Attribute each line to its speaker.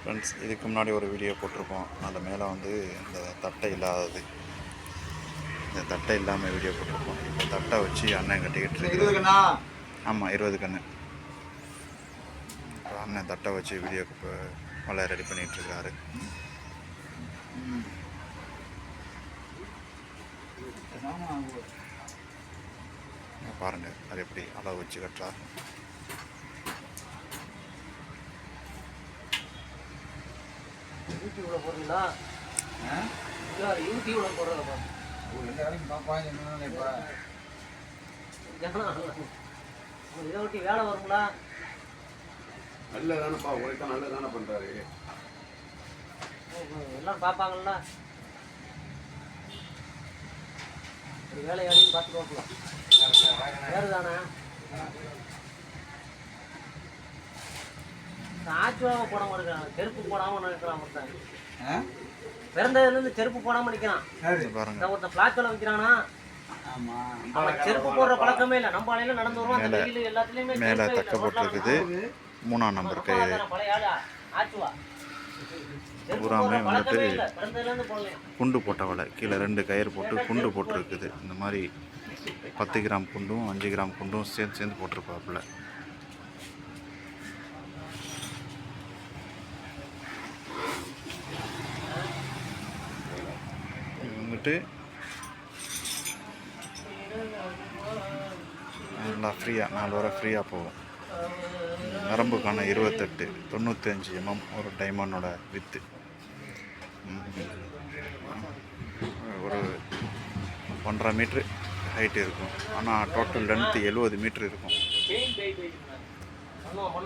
Speaker 1: Friends, இதுக்கு முன்னாடி ஒரு வீடியோ போட்டிருப்போம். அதில் மேலே வந்து இந்த தட்டை இல்லாதது, இந்த தட்டை இல்லாமல் வீடியோ போட்டிருப்போம். இப்போ தட்டை வச்சு அண்ணன் கட்டிக்கிட்டு இருக்கு. ஆமாம், 20 கன்று. இப்போ அண்ணன் தட்டை வச்சு வீடியோக்கு இப்போ வலை ரெடி பண்ணிகிட்ருக்காரு. பாருங்கள், அது எப்படி அளவு வச்சு கட்டுறா.
Speaker 2: யூடியூப்ல போடுறீங்களா? யூடியூப்ல போடுறதா? இதை ஒட்டி வேலை வருங்களா?
Speaker 3: நல்லதானப்பா, உழைக்க நல்லதானே பண்றாரு.
Speaker 2: எல்லாம் பார்ப்பாங்கல்ல, ஒரு வேலை வேலையும் பார்த்து பார்க்கலாம். வேறு தானே ஆச்சுவாக போடாமல் இருக்கிறான், செருப்பு போடாமல் நினைக்கிறான். ஒருத்தன் பிறந்ததுலேருந்து செருப்பு போடாமல் நிற்கிறான். ஒருத்தன் பிளாச்சோல வைக்கிறானா, அவன் செருப்பு போடுற பழக்கமே இல்லை. நம்ம ஆலையில நடந்து வருவான், அந்த வெயில் எல்லாத்துலேயுமே
Speaker 1: மேலே தக்க போட்டிருக்குது. 3ஆம் நம்பர் கயிறு
Speaker 2: பழைய ஆளு ஆச்சுவா.
Speaker 1: பூராமே வந்துட்டு குண்டு போட்ட வலை. கீழே 2 கயிறு போட்டு குண்டு போட்டிருக்குது. இந்த மாதிரி 10 கிராம் குண்டும் 5 கிராம் குண்டும் சேர்ந்து போட்டிருப்பாப்புல. வந்துட்டு நல்லா ஃப்ரீயாக 4 வரை ஃப்ரீயாக போகும். நரம்புக்கான 28 95 mm ஒரு டைமண்டோட வித்து. ஒரு 1.5 மீட்ரு ஹைட்டு இருக்கும். ஆனால் டோட்டல் லென்த்து 70 மீட்ரு இருக்கும்.